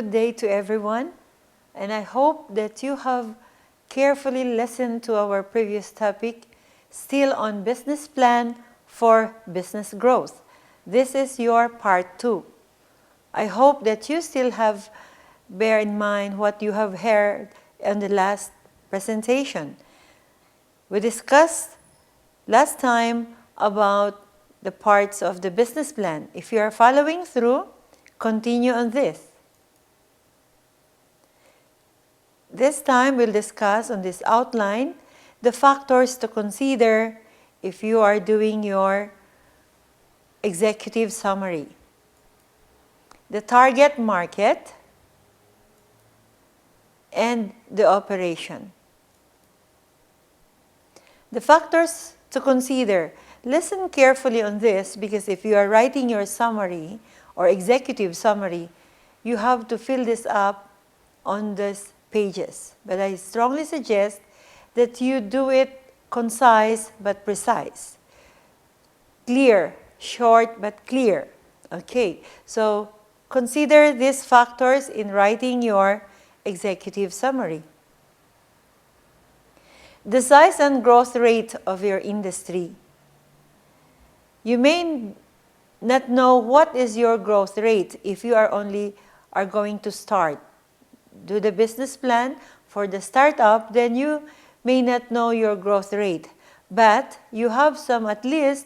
good day to everyone, and I hope that you have carefully listened to our previous topic, still on business plan for business growth. This is your part 2. I hope that you still have bear in mind what you have heard in the last presentation. We discussed last time about the parts of the business plan. If you are following through, continue on this. This time we'll discuss on this outline the factors to consider if you are doing your executive summary. The target market and the operation. The factors to consider. Listen carefully on this, because if you are writing your summary or executive summary, you have to fill this up on these pages. But I strongly suggest that you do it concise but precise. Clear, short but clear. Okay, so consider these factors in writing your executive summary. The size and growth rate of your industry. You may not know what is your growth rate if you are going to start. Do the business plan for the startup, then you may not know your growth rate. But you have at least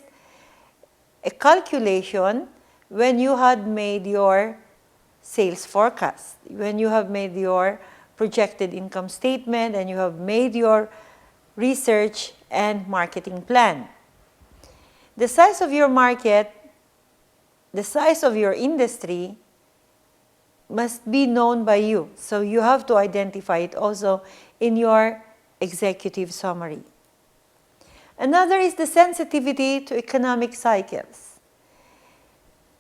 a calculation when you had made your sales forecast, when you have made your projected income statement, and you have made your research and marketing plan. The size of your market, the size of your industry must be known by you. So you have to identify it also in your executive summary. Another is the sensitivity to economic cycles.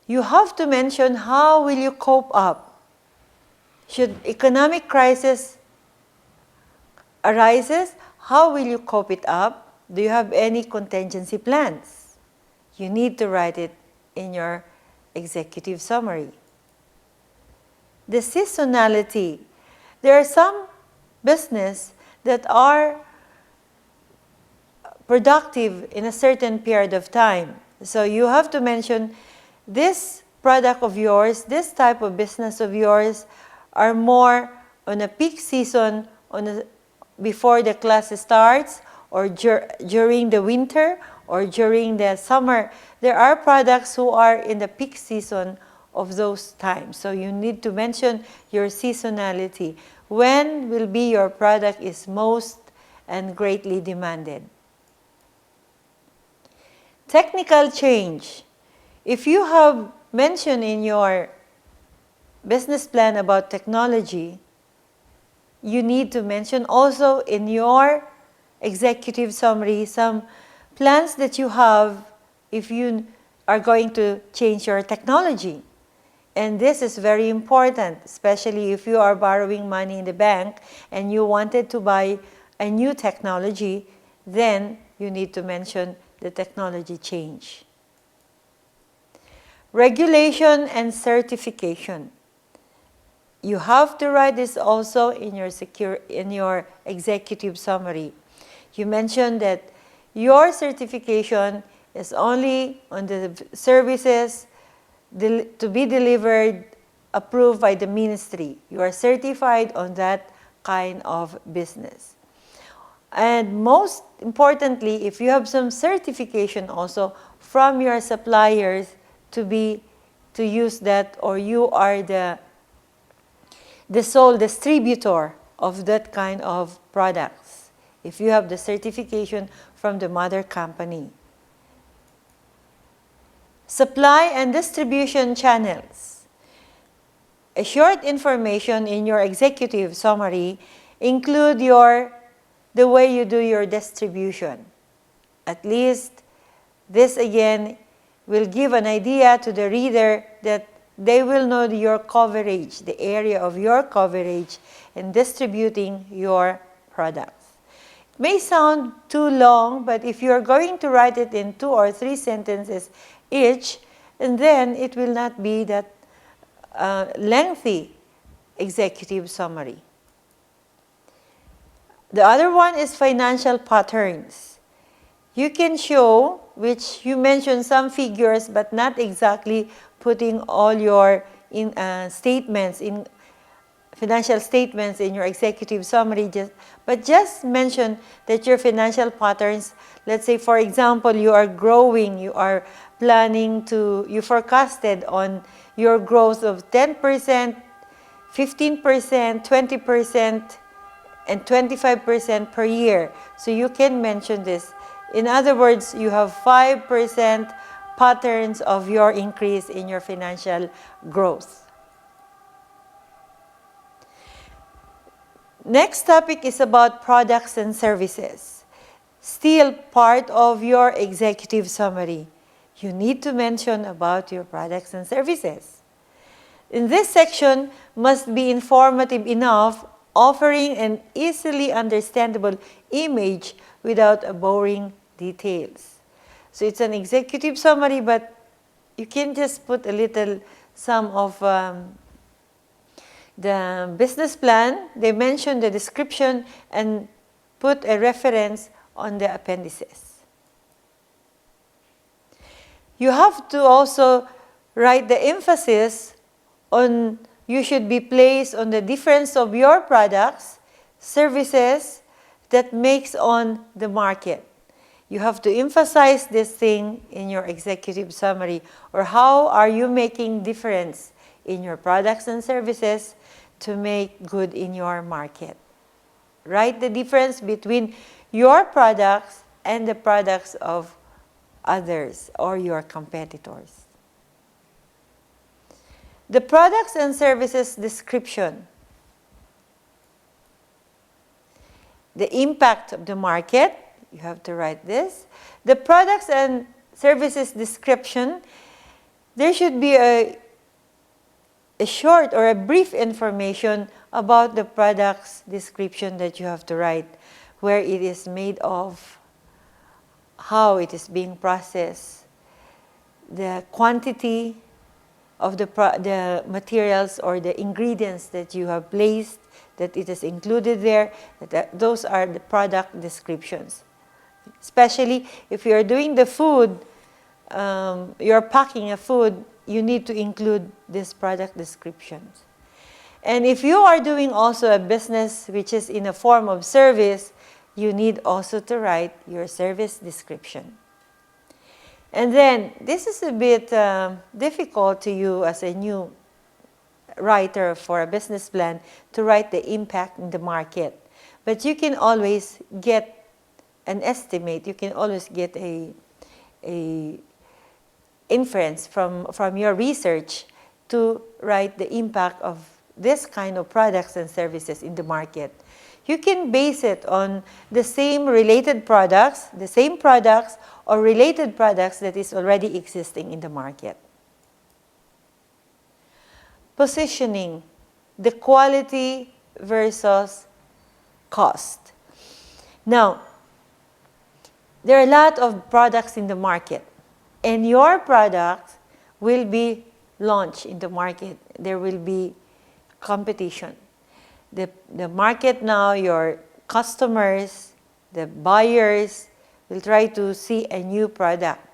You have to mention how will you cope up. Should economic crisis arises, how will you cope it up? Do you have any contingency plans? You need to write it in your executive summary. The seasonality. There are some business that are productive in a certain period of time. So you have to mention this product of yours, this type of business of yours are more on a peak season before the class starts, or during the winter, or during the summer. There are products who are in the peak season of those times. So you need to mention your seasonality. When will be your product is most and greatly demanded. Technical change. If you have mentioned in your business plan about technology, you need to mention also in your executive summary some plans that you have if you are going to change your technology. And this is very important, especially if you are borrowing money in the bank and you wanted to buy a new technology, then you need to mention the technology change. Regulation and certification. You have to write this also in your executive summary. You mentioned that your certification is only on the services to be delivered, approved by the ministry. You are certified on that kind of business. And most importantly, if you have some certification also from your suppliers to use that, or you are the sole distributor of that kind of products, if you have the certification from the mother company. Supply and distribution channels. A short information in your executive summary include the way you do your distribution. At least this again will give an idea to the reader that they will know your coverage, the area of your coverage in distributing your products. It may sound too long, but if you are going to write it in 2 or 3 sentences each, and then it will not be that lengthy executive summary. The other one is financial patterns. You can show, which you mentioned some figures, but not exactly putting all your statements in financial statements in your executive summary, but just mention that your financial patterns, let's say for example, you are growing, you are planning to, you forecasted on your growth of 10%, 15%, 20%, and 25% per year. So you can mention this. In other words, you have 5% patterns of your increase in your financial growth. Next topic is about products and services. Still part of your executive summary. You need to mention about your products and services. In this section must be informative enough, offering an easily understandable image without boring details. So it's an executive summary, but you can just put a little some of the business plan. They mention the description and put a reference on the appendices. You have to also write the emphasis on, you should be placed on the difference of your products, services that makes on the market. You have to emphasize this thing in your executive summary, or how are you making difference in your products and services to make good in your market. Write the difference between your products and the products of others or your competitors. The products and services description. The impact of the market, you have to write this. The products and services description, there should be a short or a brief information about the product's description that you have to write, where it is made of, how it is being processed, the quantity of the materials or the ingredients that you have placed, that it is included there. Those are the product descriptions. Especially if you are doing the food, you're packing a food, you need to include these product descriptions. And if you are doing also a business which is in a form of service, you need also to write your service description. And then, this is a bit difficult to you as a new writer for a business plan to write the impact in the market. But you can always get an estimate, you can always get a inference from your research to write the impact of this kind of products and services in the market. You can base it on the same related products, the same products or related products that is already existing in the market. Positioning, the quality versus cost. Now, there are a lot of products in the market, and your product will be launched in the market. There will be competition. The market now, your customers, the buyers will try to see a new product.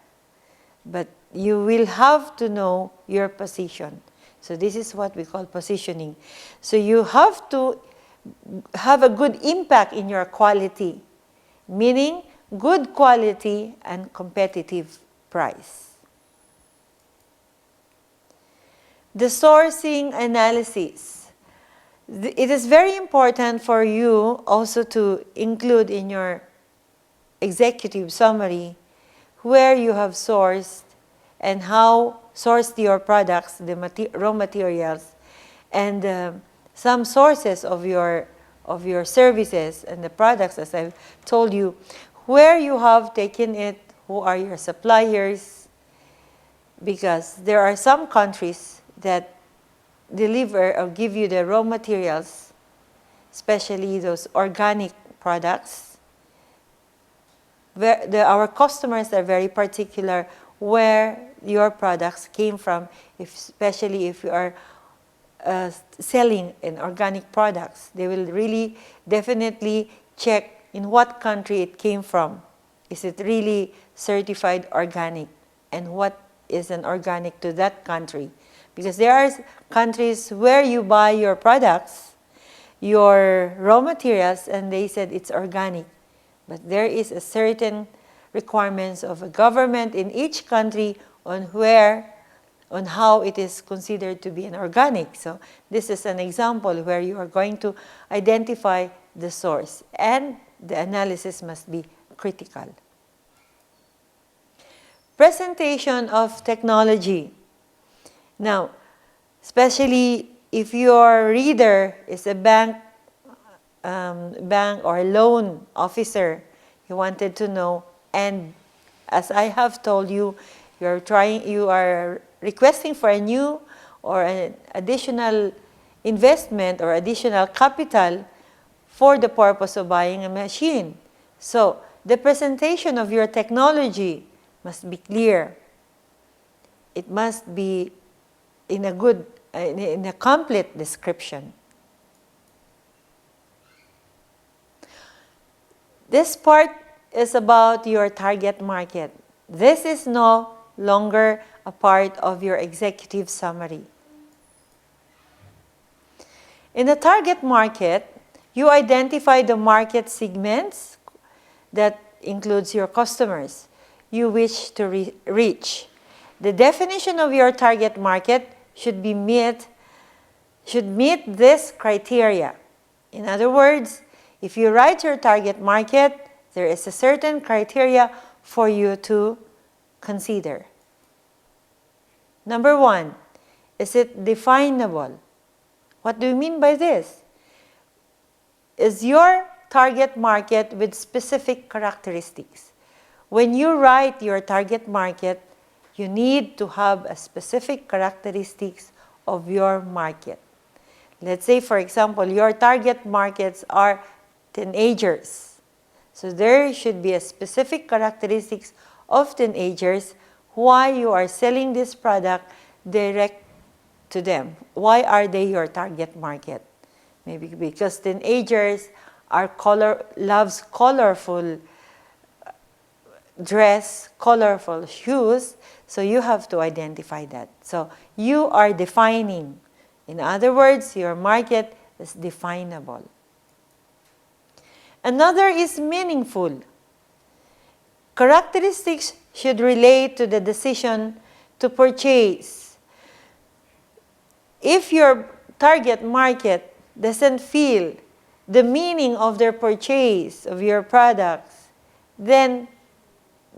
But you will have to know your position. So this is what we call positioning. So you have to have a good impact in your quality, meaning good quality and competitive price. The sourcing analysis. It is very important for you also to include in your executive summary where you have sourced and how sourced your products, the raw materials, and some sources of your services and the products, as I've told you, where you have taken it, who are your suppliers, because there are some countries that deliver or give you the raw materials, especially those organic products, where our customers are very particular where your products came from, especially if you are selling in organic products. They will really definitely check in what country it came from. Is it really certified organic? And what is an organic to that country? Because there are countries where you buy your products, your raw materials, and they said it's organic. But there is a certain requirements of a government in each country on how it is considered to be an organic. So this is an example where you are going to identify the source, and the analysis must be critical. Presentation of technology. Now, especially if your reader is a bank or a loan officer, you wanted to know, and as I have told you, you are requesting for a new or an additional investment or additional capital for the purpose of buying a machine. So the presentation of your technology must be clear. It must be in a complete description. This part is about your target market. This is no longer a part of your executive summary. In the target market, you identify the market segments that includes your customers you wish to reach. The definition of your target market should meet this criteria. In other words, if you write your target market, there is a certain criteria for you to consider. Number 1, is it definable? What do you mean by this? Is your target market with specific characteristics? When you write your target market, you need to have a specific characteristics of your market. Let's say, for example, your target markets are teenagers. So there should be a specific characteristics of teenagers why you are selling this product direct to them. Why are they your target market? Maybe because teenagers loves colorful dress, colorful shoes, so you have to identify that. So you are defining. In other words, your market is definable. Another is meaningful. Characteristics should relate to the decision to purchase. If your target market doesn't feel the meaning of their purchase of your products, then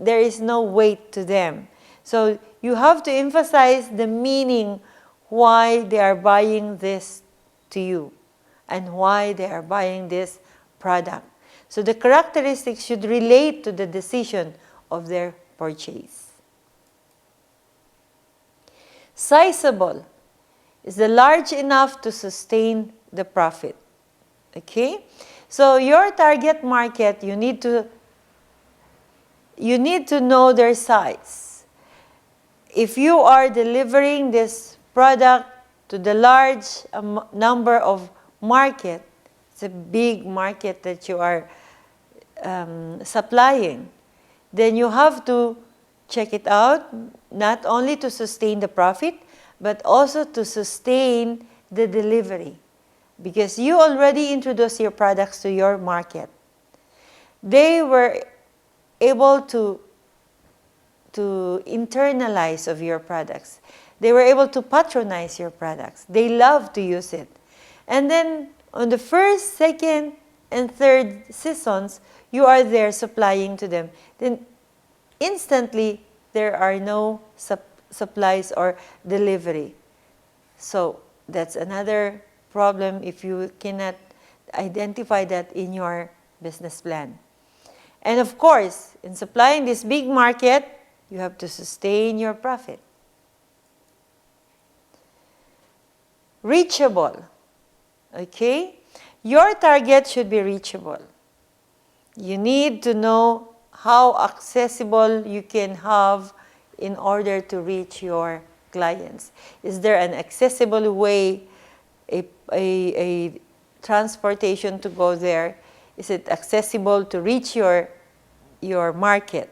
there is no weight to them. So you have to emphasize the meaning why they are buying this to you and why they are buying this product. So the characteristics should relate to the decision of their purchase. Sizable is large enough to sustain the profit. Okay? So your target market, you need to know their size. If you are delivering this product to the large number of market, it's a big market that you are supplying, then you have to check it out, not only to sustain the profit, but also to sustain the delivery. Because you already introduced your products to your market. They were able to internalize of your products. They were able to patronize your products. They love to use it. And then on the first, second, and third seasons, you are there supplying to them. Then instantly, there are no supplies or delivery. So that's another problem if you cannot identify that in your business plan. And of course, in supplying this big market, you have to sustain your profit. Reachable. Okay? Your target should be reachable. You need to know how accessible you can have in order to reach your clients. Is there an accessible way a transportation to go there? Is it accessible to reach your market?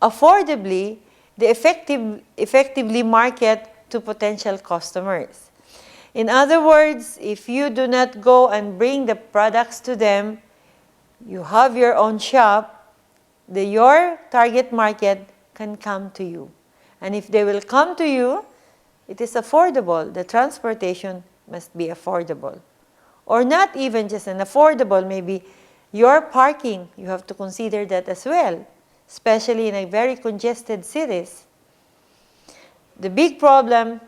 Affordably, they effectively market to potential customers. In other words, if you do not go and bring the products to them, you have your own shop, your target market can come to you. And if they will come to you, it is affordable. The transportation must be affordable. Or not even just an affordable, maybe your parking, you have to consider that as well, especially in a very congested cities. The big problem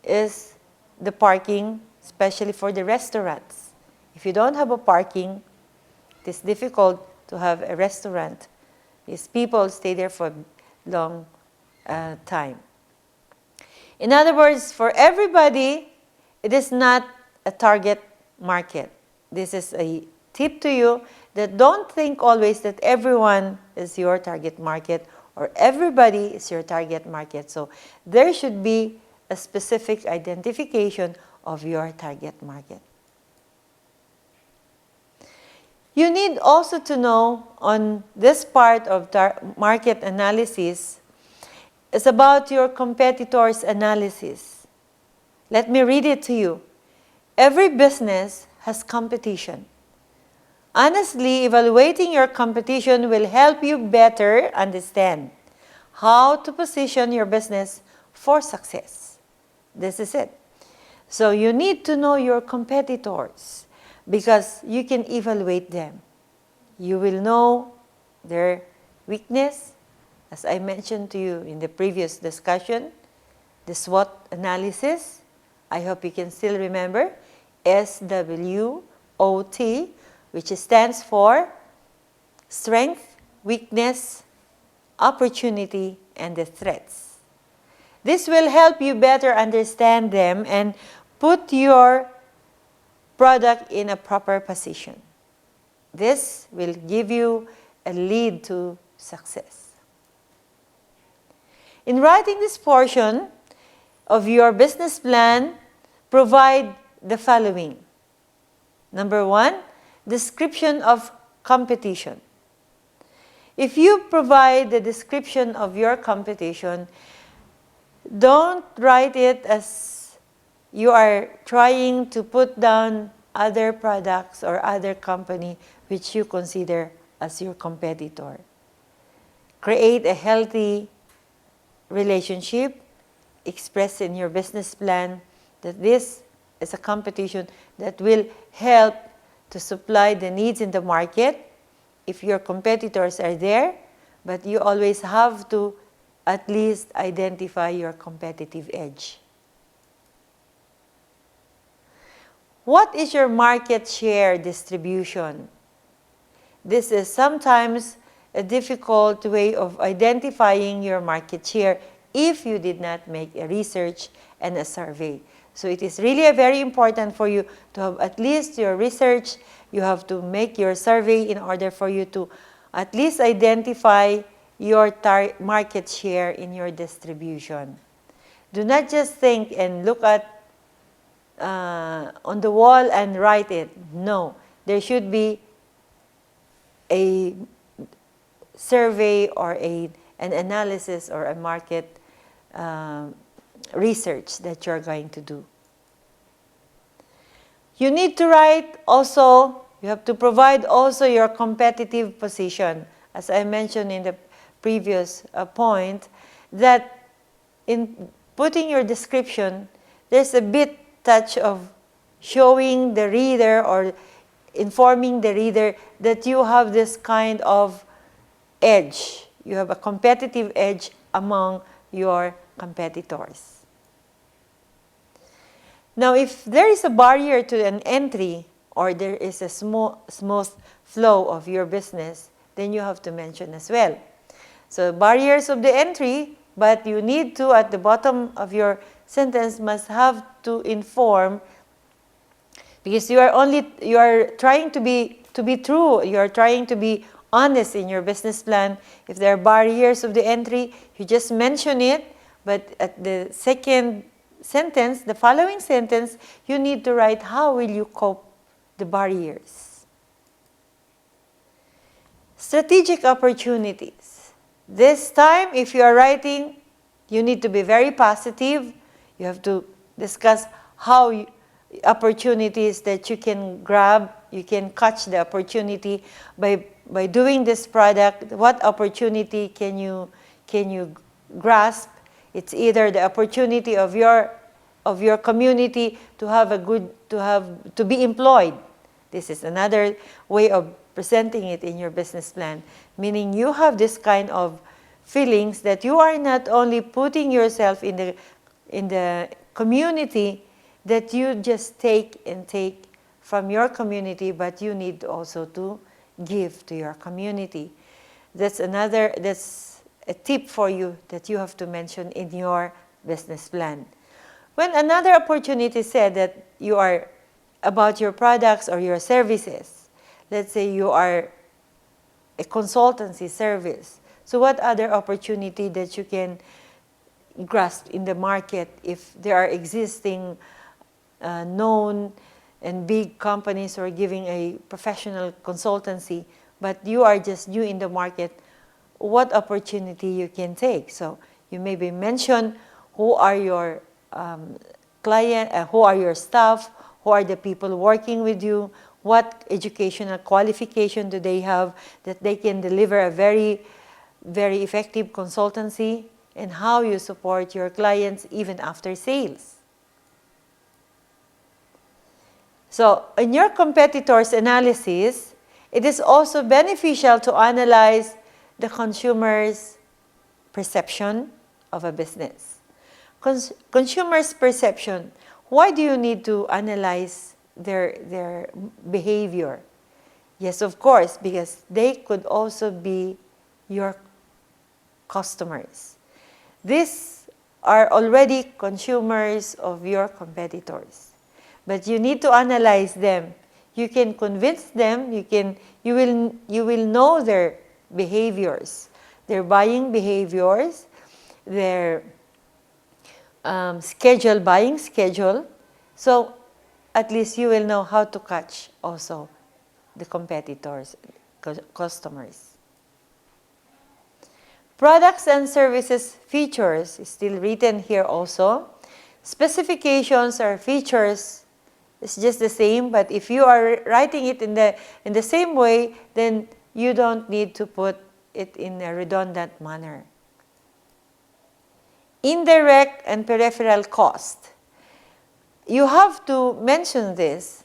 is the parking, especially for the restaurants. If you don't have a parking, it is difficult to have a restaurant because people stay there for a long time. In other words, for everybody, it is not a target market. This is a tip to you that don't think always that everyone is your target market or everybody is your target market. So there should be a specific identification of your target market. You need also to know on this part of market analysis is about your competitors' analysis. Let me read it to you. Every business has competition. Honestly, evaluating your competition will help you better understand how to position your business for success. This is it. So you need to know your competitors because you can evaluate them. You will know their weakness, as I mentioned to you in the previous discussion, the SWOT analysis. I hope you can still remember SWOT, which stands for strength, weakness, opportunity, and the threats. This will help you better understand them and put your product in a proper position. This will give you a lead to success. In writing this portion of your business plan, provide the following. Number 1, description of competition. If you provide the description of your competition, don't write it as you are trying to put down other products or other company which you consider as your competitor. Create a healthy relationship. Express in your business plan that this is a competition that will help to supply the needs in the market if your competitors are there, but you always have to at least identify your competitive edge. What is your market share distribution? This is sometimes a difficult way of identifying your market share if you did not make a research and a survey. So it is really very important for you to have at least your research. You have to make your survey in order for you to at least identify your market share in your distribution. Do not just think and look at on the wall and write it. No, there should be a survey or an analysis or a market research that you're going to do. You need to write also, you have to provide also your competitive position. As I mentioned in the previous point, that in putting your description, there's a bit touch of showing the reader or informing the reader that you have this kind of edge. You have a competitive edge among your competitors. Now, if there is a barrier to an entry or there is a smooth flow of your business, then you have to mention as well. So barriers of the entry, but you need to, at the bottom of your sentence, must have to inform, because you are trying to be true, you are trying to be honest in your business plan. If there are barriers of the entry, you just mention it, but at the second sentence, the following sentence, you need to write how will you cope the barriers. Strategic opportunities. This time, if you are writing, you need to be very positive. You have to discuss how opportunities that you can grab, you can catch the opportunity by doing this product. What opportunity can you grasp? It's either the opportunity of your community to be employed. This is another way of presenting it in your business plan, meaning you have this kind of feelings that you are not only putting yourself in the community, that you just take from your community, but you need also to give to your community. That's a tip for you that you have to mention in your business plan. When another opportunity said that you are about your products or your services, let's say you are a consultancy service. So what other opportunity that you can grasp in the market if there are existing known and big companies who are giving a professional consultancy, but you are just new in the market, what opportunity you can take? So you maybe mention who are your client, who are your staff, who are the people working with you, what educational qualification do they have that they can deliver a very, very effective consultancy, and how you support your clients even after sales. So in your competitors' analysis, it is also beneficial to analyze the consumer's perception of a business. Consumers' perception, why do you need to analyze their behavior? Yes, of course, because they could also be your customers. These are already consumers of your competitors, but you need to analyze them. You can convince them. You will know their behaviors, their buying behaviors, their buying schedule. So at least you will know how to catch also the competitors, customers. Products and services features is still written here also. Specifications or features is just the same, but if you are writing it in the same way, then you don't need to put it in a redundant manner. Indirect and peripheral cost. You have to mention this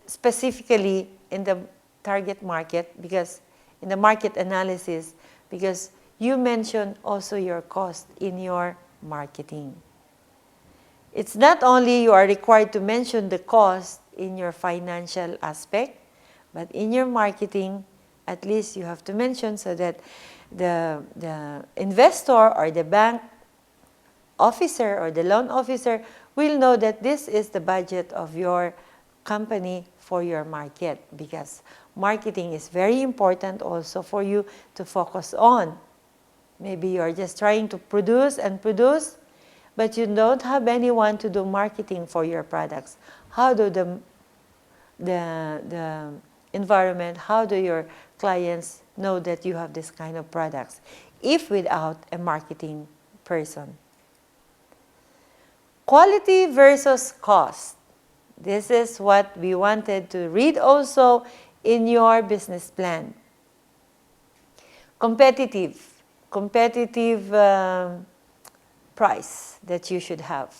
specifically in the target market, because in the market analysis, because you mention also your cost in your marketing. It's not only you are required to mention the cost in your financial aspect, but in your marketing, at least you have to mention so that the investor or the bank officer or the loan officer will know that this is the budget of your company for your market, because marketing is very important also for you to focus on. Maybe you are just trying to produce, but you don't have anyone to do marketing for your products. How do the environment, how do your clients know that you have this kind of products if without a marketing person? Quality versus cost. This is what we wanted to read also in your business plan. Competitive price that you should have.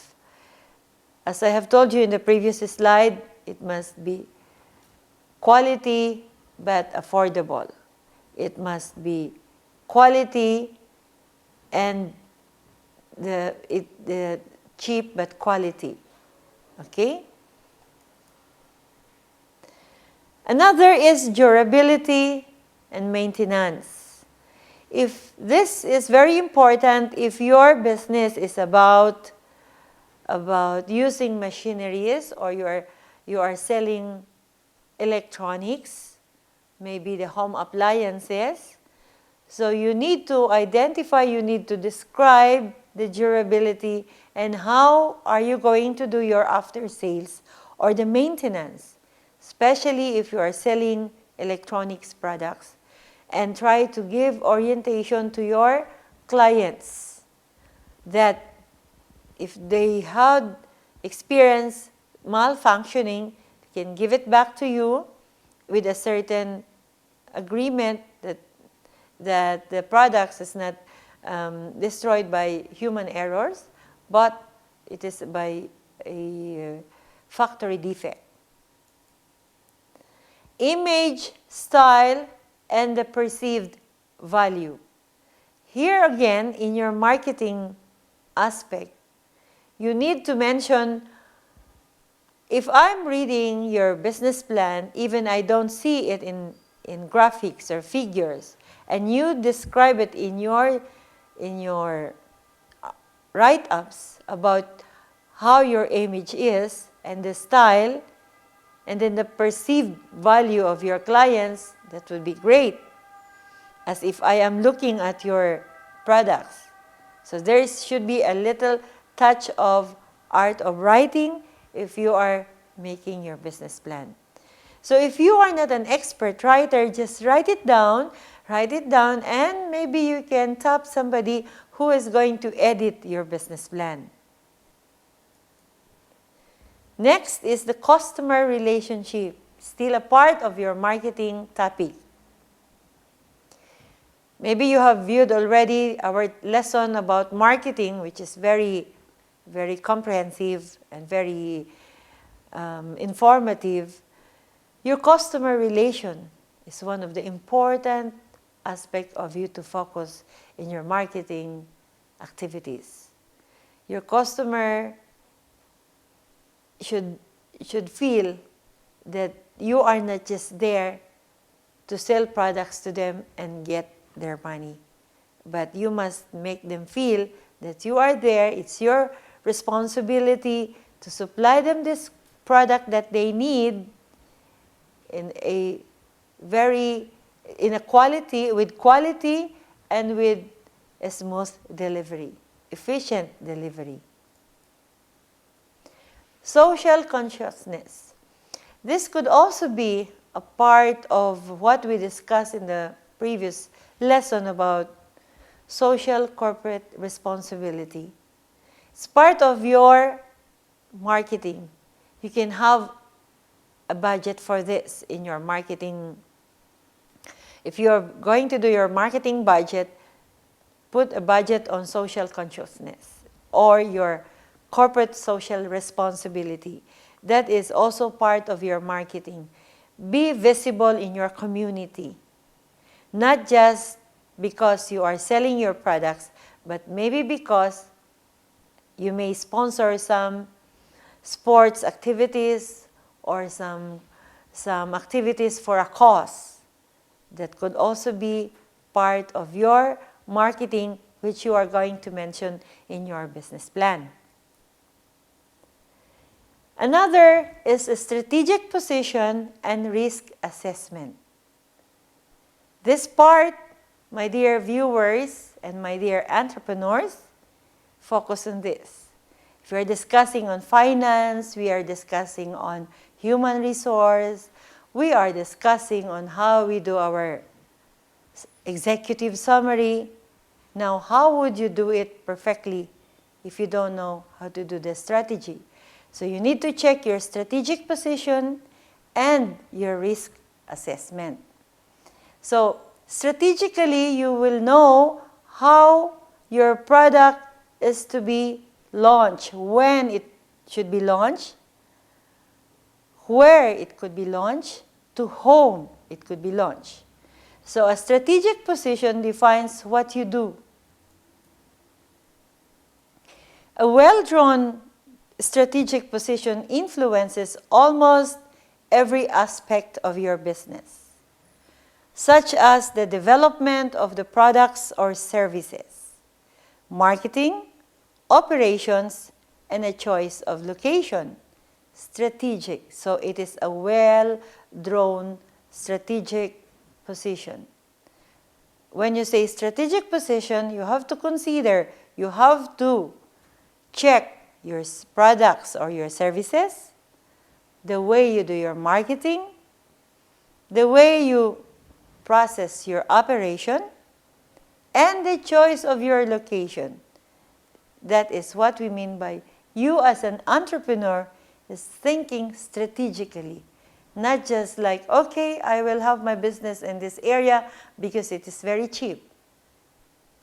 As I have told you in the previous slide, it must be quality but affordable. It must be quality and the cheap but quality. Okay? Another is durability and maintenance. If this is very important, if your business is about using machineries, or you are selling electronics, maybe the home appliances, so you need to identify, you need to describe the durability and how are you going to do your after sales or the maintenance, especially if you are selling electronics products, and try to give orientation to your clients that if they had experienced malfunctioning, they can give it back to you with a certain agreement that the products is not destroyed by human errors, but it is by a factory defect. Image, style, and the perceived value. Here again, in your marketing aspect, you need to mention, if I'm reading your business plan, even I don't see it in graphics or figures, and you describe it in your write-ups about how your image is and the style, and then the perceived value of your clients, that would be great, as if I am looking at your products. So there should be a little touch of art of writing if you are making your business plan. So if you are not an expert writer, just write it down, and maybe you can tap somebody who is going to edit your business plan. Next is the customer relationship, still a part of your marketing topic. Maybe you have viewed already our lesson about marketing, which is very, very comprehensive and very informative. Your customer relation is one of the important aspects of you to focus in your marketing activities. Your customer should feel that you are not just there to sell products to them and get their money, but you must make them feel that you are there. It's your responsibility to supply them this product that they need with quality and with a smooth delivery, efficient delivery. Social consciousness. This could also be a part of what we discussed in the previous lesson about social corporate responsibility. It's part of your marketing. You can have a budget for this in your marketing. If you're going to do your marketing budget, put a budget on social consciousness or your corporate social responsibility. That is also part of your marketing. Be visible in your community, not just because you are selling your products, but maybe because you may sponsor some sports activities or some activities for a cause. That could also be part of your marketing, which you are going to mention in your business plan. Another is a strategic position and risk assessment. This part, my dear viewers and my dear entrepreneurs, focus on this. If we are discussing on finance, we are discussing on human resource, we are discussing on how we do our executive summary. Now, how would you do it perfectly if you don't know how to do the strategy? So you need to check your strategic position and your risk assessment. So strategically, you will know how your product is to be launched, when it should be launched, where it could be launched, to whom it could be launched. So a strategic position defines what you do. A well-drawn strategic position influences almost every aspect of your business, such as the development of the products or services, marketing, operations, and a choice of location. Strategic. So it is a well-drawn strategic position. When you say strategic position, you have to consider, you have to check your products or your services, the way you do your marketing, the way you process your operation, and the choice of your location. That is what we mean by you as an entrepreneur is thinking strategically. Not just like, okay, I will have my business in this area because it is very cheap.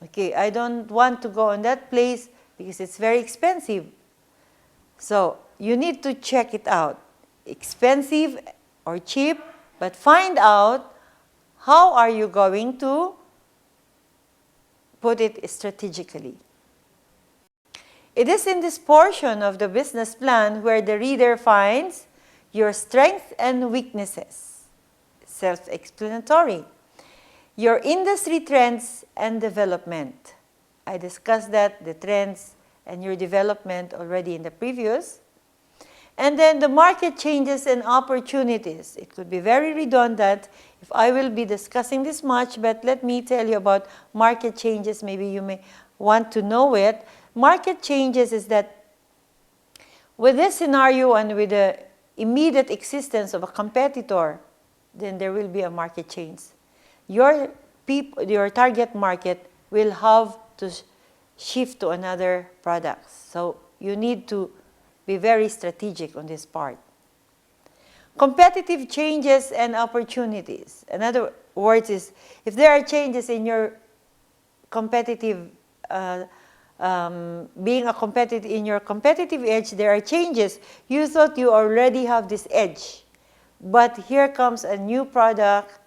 Okay, I don't want to go in that place because it's very expensive. So you need to check it out. Expensive or cheap, but find out how are you going to put it strategically. It is in this portion of the business plan where the reader finds your strengths and weaknesses. Self-explanatory. Your industry trends and development. I discussed that, the trends and your development already in the previous. And then the market changes and opportunities. It could be very redundant if I will be discussing this much, but let me tell you about market changes. Maybe you may want to know it. Market changes is that with this scenario and with the immediate existence of a competitor, then there will be a market change. Your target market will have to shift to another product. So you need to be very strategic on this part. Competitive changes and opportunities. In other words, is if there are changes in your competitive in your competitive edge, there are changes. You thought you already have this edge, but here comes a new product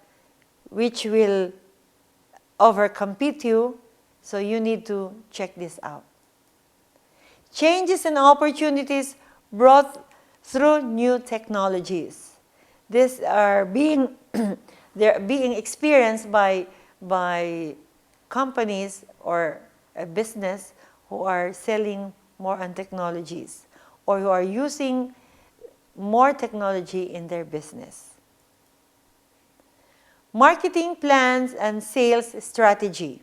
which will overcompete you, so you need to check this out. Changes and opportunities brought through new technologies. These are being they're being experienced by companies or a business who are selling more on technologies or who are using more technology in their business. Marketing plans and sales strategy.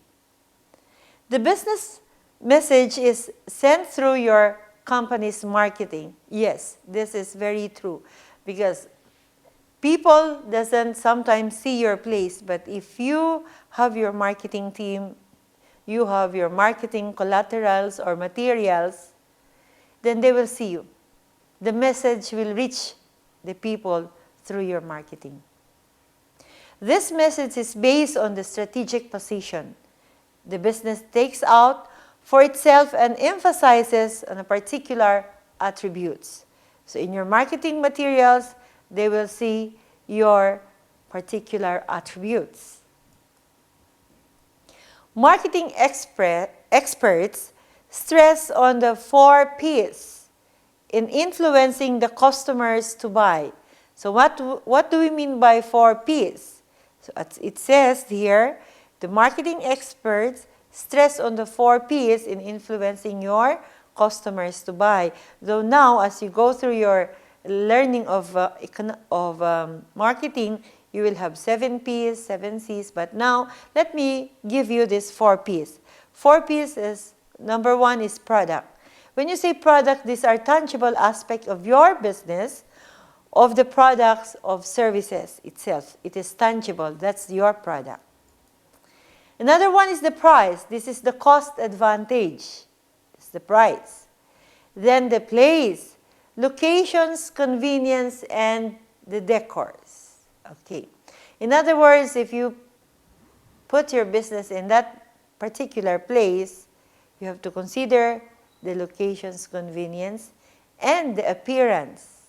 The business message is sent through your company's marketing. Yes, this is very true because people doesn't sometimes see your place, but if you have your marketing team, you have your marketing collaterals or materials, then they will see you. The message will reach the people through your marketing. This message is based on the strategic position the business takes out for itself and emphasizes on a particular attributes. So in your marketing materials, they will see your particular attributes. Marketing experts stress on the 4 P's in influencing the customers to buy. So what do we mean by 4 P's? So it says here, the marketing experts stress on the 4 P's in influencing your customers to buy. Though now, as you go through your learning of marketing, you will have 7 P's, 7 C's, but now let me give you this 4 P's. 4 P's is, number 1 is product. When you say product, these are tangible aspects of your business, of the products, of services itself. It is tangible, that's your product. Another one is the price. This is the cost advantage. It's the price. Then the place, locations, convenience, and the decors. Okay. In other words, if you put your business in that particular place, you have to consider the location's convenience and the appearance.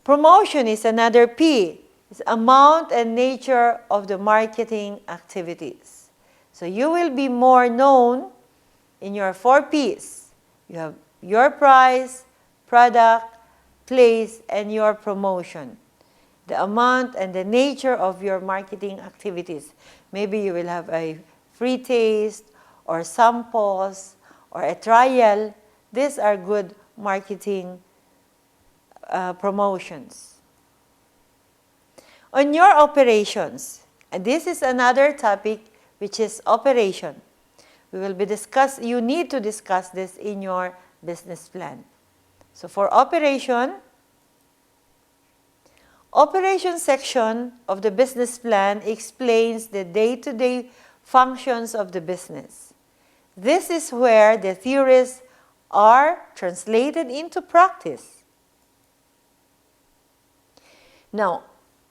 Promotion is another P. It's amount and nature of the marketing activities. So you will be more known in your 4 P's. You have your price, product, place, and your promotion. The amount and the nature of your marketing activities. Maybe you will have a free taste or samples or a trial. These are good marketing promotions. On your operations, and this is another topic which is operation. You need to discuss this in your business plan. So for operation section of the business plan explains the day-to-day functions of the business. This is where the theories are translated into practice. Now,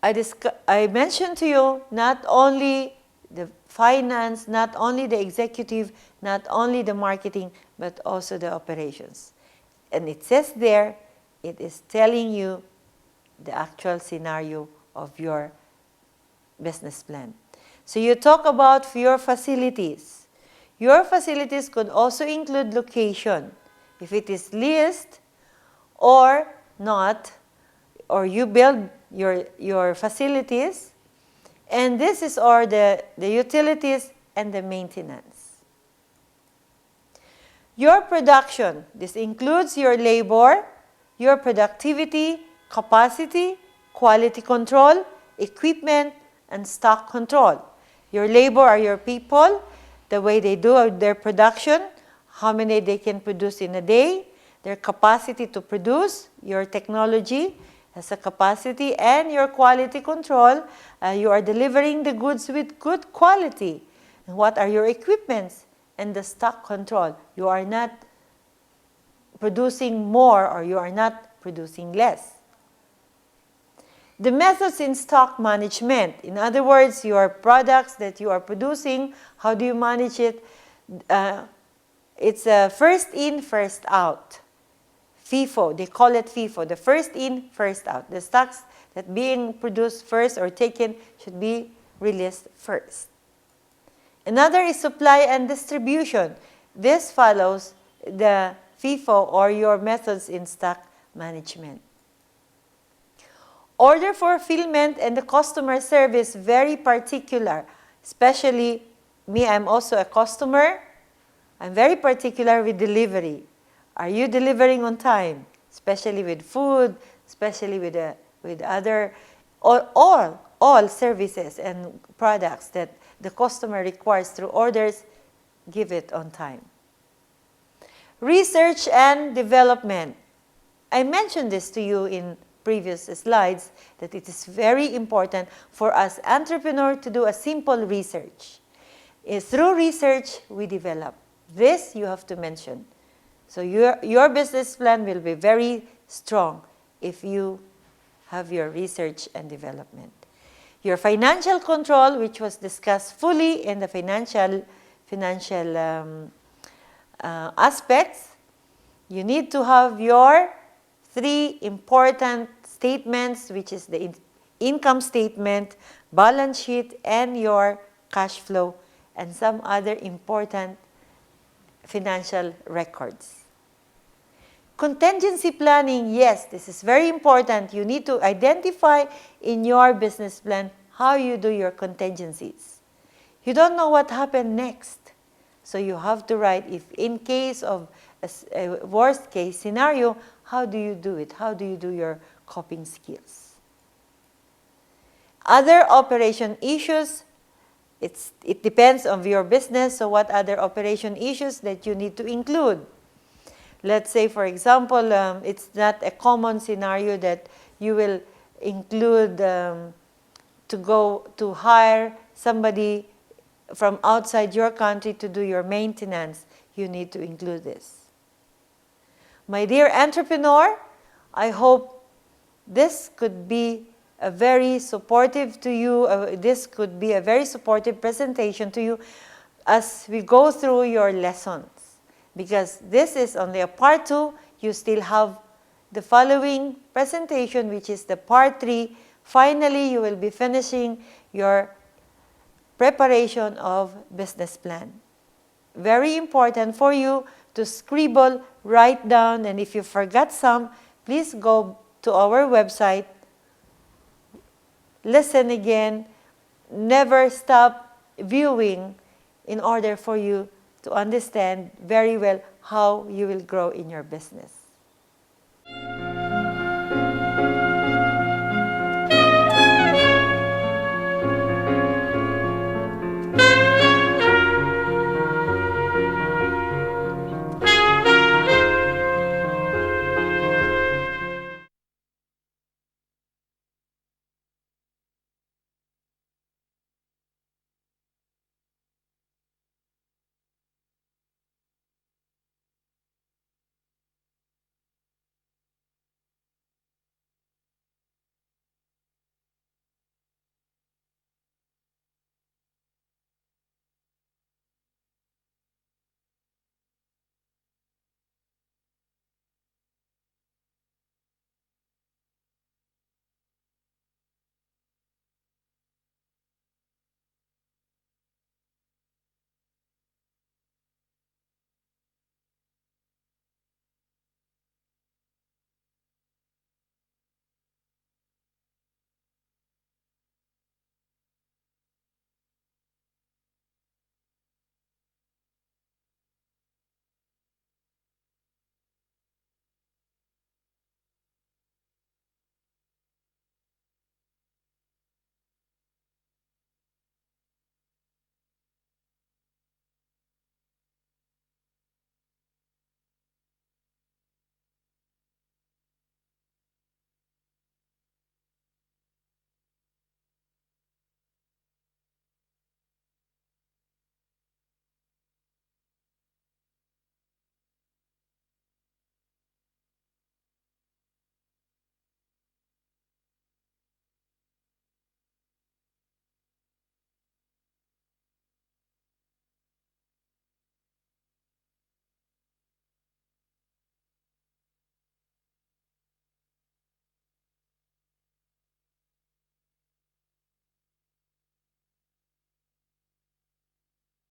I mentioned to you not only the finance, not only the executive, not only the marketing, but also the operations. And it says there, it is telling you the actual scenario of your business plan. So you talk about your facilities. Your facilities could also include location. If it is leased or not, or you build your facilities, and this is or the utilities and the maintenance. Your production, this includes your labor, your productivity, capacity, quality control, equipment, and stock control. Your labor are your people, the way they do their production, how many they can produce in a day, their capacity to produce, your technology has a capacity, and your quality control. You are delivering the goods with good quality. And what are your equipments? And the stock control. You are not producing more or you are not producing less. The methods in stock management. In other words, your products that you are producing, how do you manage it? It's a first in, first out. FIFO, they call it FIFO, the first in, first out. The stocks that being produced first or taken should be released first. Another is supply and distribution. This follows the FIFO or your methods in stock management. Order fulfillment and the customer service, very particular. Especially me, I'm also a customer. I'm very particular with delivery. Are you delivering on time? Especially with food, especially with other, all services and products that the customer requires through orders, give it on time. Research and development. I mentioned this to you in previous slides that it is very important for us entrepreneurs to do a simple research. Through research, we develop. This you have to mention. So your business plan will be very strong if you have your research and development. Your financial control, which was discussed fully in the financial aspects, you need to have your 3 important statements, which is the income statement, balance sheet, and your cash flow, and some other important financial records. Contingency planning, yes, this is very important. You need to identify in your business plan how you do your contingencies. You don't know what happened next. So you have to write, if in case of a worst case scenario, how do you do it? How do you do your coping skills? Other operation issues, it depends on your business, so what other operation issues that you need to include? Let's say, for example, it's not a common scenario that you will include to go to hire somebody from outside your country to do your maintenance. You need to include this. My dear entrepreneur, I hope this could be a very supportive to you. This could be a very supportive presentation to you as we go through your lessons. Because this is only a part 2, you still have the following presentation, which is the part 3. Finally, you will be finishing your preparation of business plan. Very important for you to scribble, write down, and if you forgot some, please go to our website, listen again, never stop viewing in order for you to understand very well how you will grow in your business.